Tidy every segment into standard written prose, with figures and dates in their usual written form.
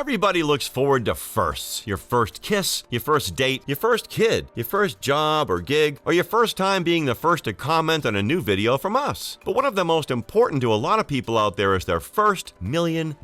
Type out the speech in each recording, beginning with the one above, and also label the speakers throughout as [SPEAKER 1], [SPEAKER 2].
[SPEAKER 1] Everybody looks forward to firsts. Your first kiss, your first date, your first kid, your first job or gig, or your first time being the first to comment on a new video from us. But one of the most important to a lot of people out there is their first $1 million.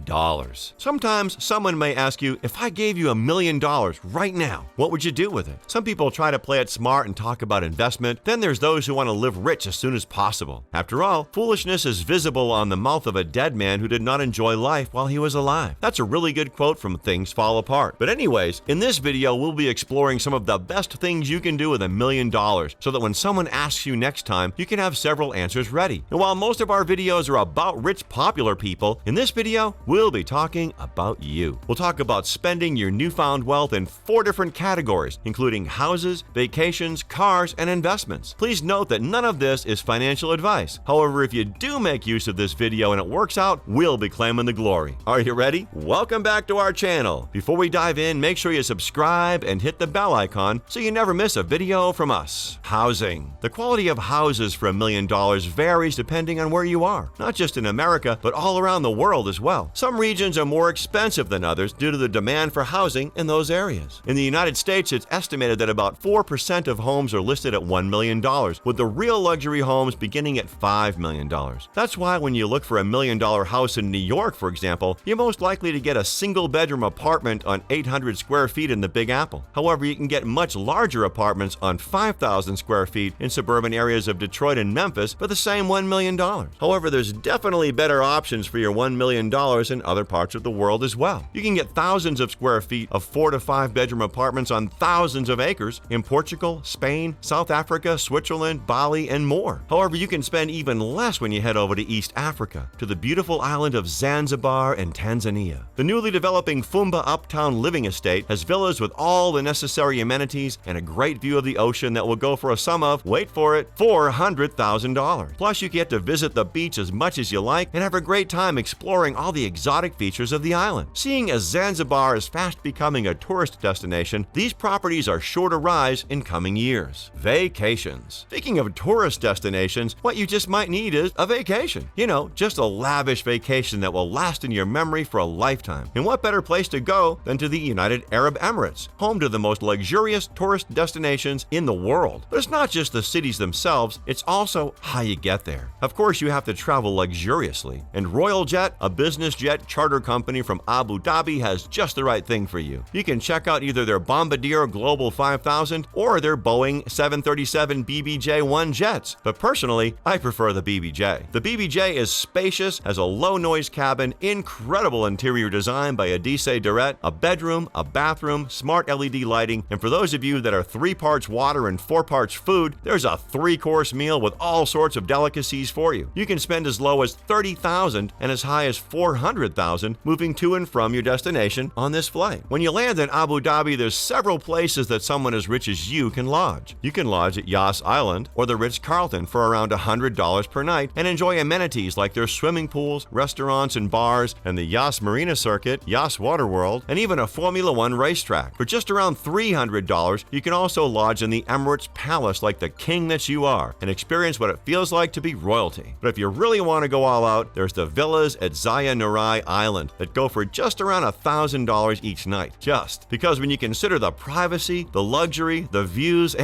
[SPEAKER 1] Sometimes someone may ask you, if I gave you $1 million right now, what would you do with it? Some people try to play it smart and talk about investment. Then there's those who want to live rich as soon as possible. After all, foolishness is visible on the mouth of a dead man who did not enjoy life while he was alive. That's a really good quote from Things Fall Apart. But anyways, in this video, we'll be exploring some of the best things you can do with $1 million so that when someone asks you next time, you can have several answers ready. And while most of our videos are about rich, popular people, in this video, we'll be talking about you. We'll talk about spending your newfound wealth in 4 different categories, including houses, vacations, cars, and investments. Please note that none of this is financial advice. However, if you do make use of this video and it works out, we'll be claiming the glory. Are you ready? Welcome back to our channel. Before we dive in, make sure you subscribe and hit the bell icon so you never miss a video from us. Housing. The quality of houses for $1 million varies depending on where you are, not just in America, but all around the world as well. Some regions are more expensive than others due to the demand for housing in those areas. In the United States, it's estimated that about 4% of homes are listed at $1 million, with the real luxury homes beginning at $5 million. That's why when you look for $1 million house in New York, for example, you're most likely to get a single-bedroom apartment on 800 square feet in the Big Apple. However, you can get much larger apartments on 5,000 square feet in suburban areas of Detroit and Memphis for the same $1 million. However, there's definitely better options for your $1 million in other parts of the world as well. You can get thousands of square feet of 4 to 5 bedroom apartments on thousands of acres in Portugal, Spain, South Africa, Switzerland, Bali, and more. However, you can spend even less when you head over to East Africa, to the beautiful island of Zanzibar and Tanzania. The newly developing Fumba Uptown Living Estate has villas with all the necessary amenities and a great view of the ocean that will go for a sum of, wait for it, $400,000. Plus, you get to visit the beach as much as you like and have a great time exploring all the exotic features of the island. Seeing as Zanzibar is fast becoming a tourist destination, these properties are sure to rise in coming years. Vacations. Speaking of tourist destinations, what you just might need is a vacation. You know, just a lavish vacation that will last in your memory for a lifetime. And what better place to go than to the United Arab Emirates, home to the most luxurious tourist destinations in the world. But it's not just the cities themselves, it's also how you get there. Of course, you have to travel luxuriously, and Royal Jet, a business jet charter company from Abu Dhabi, has just the right thing for you. You can check out either their Bombardier Global 5000 or their Boeing 737 BBJ-1 jets, but personally, I prefer the BBJ. The BBJ is spacious, has a low-noise cabin, incredible interior design by Adisse Durret, a bedroom, a bathroom, smart LED lighting, and for those of you that are 3 parts water and 4 parts food, there's a 3-course meal with all sorts of delicacies for you. You can spend as low as $30,000 and as high as $400,000 moving to and from your destination on this flight. When you land in Abu Dhabi, there's several places that someone as rich as you can lodge. You can lodge at Yas Island or the Ritz-Carlton for around $100 per night and enjoy amenities like their swimming pools, restaurants and bars, and the Yas Marina Circuit, Yas Water World, and even a Formula One racetrack. For just around $300, you can also lodge in the Emirates Palace like the king that you are and experience what it feels like to be royalty. But if you really want to go all out, there's the villas at Zaya Nurai Island that go for just around $1,000 each night. Just because when you consider the privacy, the luxury, the views,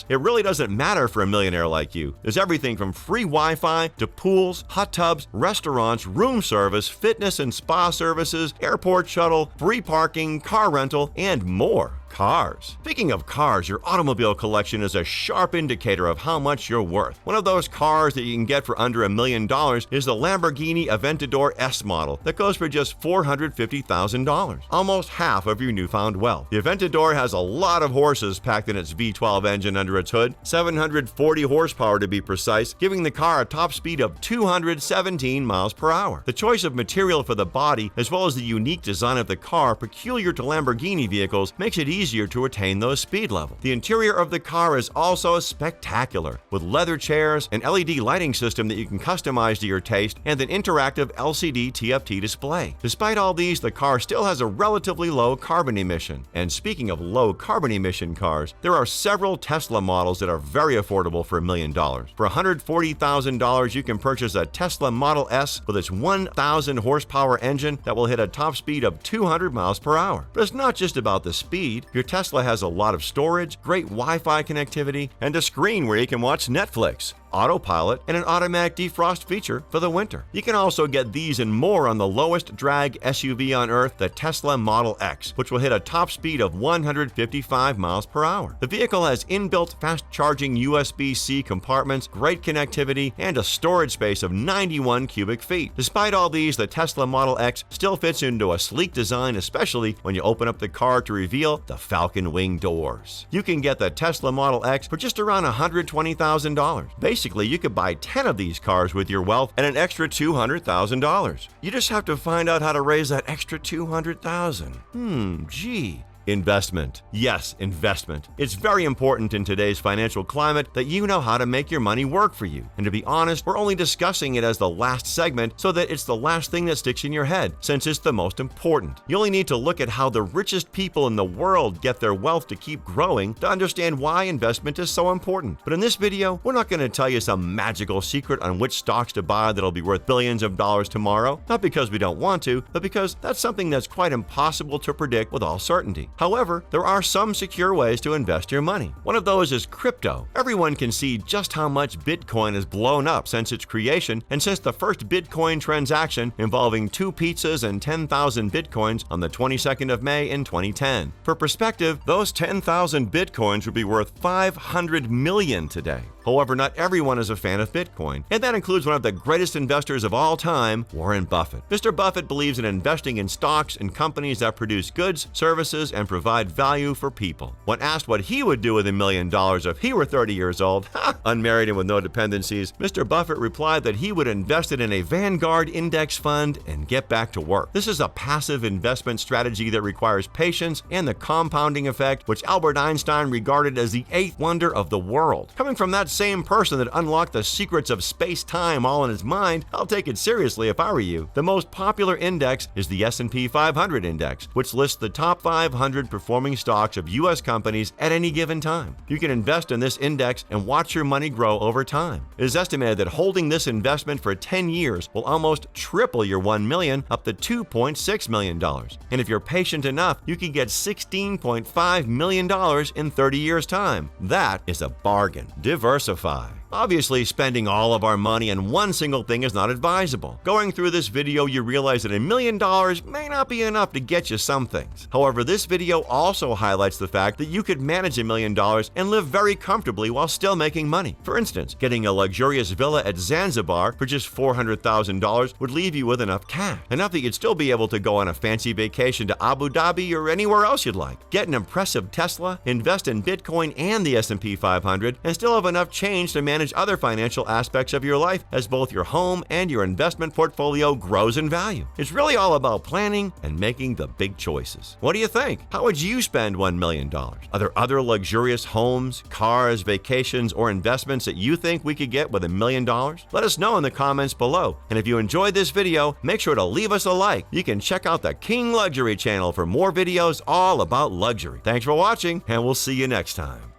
[SPEAKER 1] it really doesn't matter for a millionaire like you. There's everything from free Wi-Fi to pools, hot tubs, restaurants, room service, fitness and spa services, airport shuttle, free parking, car rental, and more. Cars. Speaking of cars, your automobile collection is a sharp indicator of how much you're worth. One of those cars that you can get for under $1 million is the Lamborghini Aventador S model that goes for just $450,000, almost half of your newfound wealth. The Aventador has a lot of horses packed in its V12 engine under its hood, 740 horsepower to be precise, giving the car a top speed of 217 miles per hour. The choice of material for the body, as well as the unique design of the car peculiar to Lamborghini vehicles, makes it easy easier to attain those speed levels. The interior of the car is also spectacular, with leather chairs, an LED lighting system that you can customize to your taste, and an interactive LCD TFT display. Despite all these, the car still has a relatively low carbon emission. And speaking of low carbon emission cars, there are several Tesla models that are very affordable for $1 million. For $140,000, you can purchase a Tesla Model S with its 1,000 horsepower engine that will hit a top speed of 200 miles per hour. But it's not just about the speed. Your Tesla has a lot of storage, great Wi-Fi connectivity, and a screen where you can watch Netflix, autopilot, and an automatic defrost feature for the winter. You can also get these and more on the lowest drag SUV on Earth, the Tesla Model X, which will hit a top speed of 155 miles per hour. The vehicle has inbuilt fast-charging USB-C compartments, great connectivity, and a storage space of 91 cubic feet. Despite all these, the Tesla Model X still fits into a sleek design, especially when you open up the car to reveal the Falcon Wing doors. You can get the Tesla Model X for just around $120,000. Basically, you could buy 10 of these cars with your wealth and an extra $200,000. You just have to find out how to raise that extra $200,000. Gee. Investment. Yes, investment. It's very important in today's financial climate that you know how to make your money work for you. And to be honest, we're only discussing it as the last segment so that it's the last thing that sticks in your head, since it's the most important. You only need to look at how the richest people in the world get their wealth to keep growing to understand why investment is so important. But in this video, we're not going to tell you some magical secret on which stocks to buy that'll be worth billions of dollars tomorrow, not because we don't want to, but because that's something that's quite impossible to predict with all certainty. However, there are some secure ways to invest your money. One of those is crypto. Everyone can see just how much Bitcoin has blown up since its creation and since the first Bitcoin transaction involving 2 pizzas and 10,000 Bitcoins on the 22nd of May in 2010. For perspective, those 10,000 Bitcoins would be worth $500 million today. However, not everyone is a fan of Bitcoin, and that includes one of the greatest investors of all time, Warren Buffett. Mr. Buffett believes in investing in stocks and companies that produce goods, services, and provide value for people. When asked what he would do with $1 million if he were 30 years old, unmarried and with no dependencies, Mr. Buffett replied that he would invest it in a Vanguard index fund and get back to work. This is a passive investment strategy that requires patience and the compounding effect, which Albert Einstein regarded as the 8th wonder of the world. Coming from that same person that unlocked the secrets of space-time all in his mind, I'll take it seriously if I were you. The most popular index is the S&P 500 index, which lists the top 500 performing stocks of U.S. companies at any given time. You can invest in this index and watch your money grow over time. It is estimated that holding this investment for 10 years will almost triple your $1 million up to $2.6 million. And if you're patient enough, you can get $16.5 million in 30 years' time. That is a bargain. Diversify. Obviously, spending all of our money on one single thing is not advisable. Going through this video, you realize that $1 million may not be enough to get you some things. However, this video also highlights the fact that you could manage $1 million and live very comfortably while still making money. For instance, getting a luxurious villa at Zanzibar for just $400,000 would leave you with enough cash, enough that you'd still be able to go on a fancy vacation to Abu Dhabi or anywhere else you'd like. Get an impressive Tesla, invest in Bitcoin and the S&P 500, and still have enough change to manage other financial aspects of your life as both your home and your investment portfolio grows in value. It's really all about planning and making the big choices. What do you think? How would you spend $1 million? Are there other luxurious homes, cars, vacations, or investments that you think we could get with $1 million? Let us know in the comments below. And if you enjoyed this video, make sure to leave us a like. You can check out the King Luxury channel for more videos all about luxury. Thanks for watching, and we'll see you next time.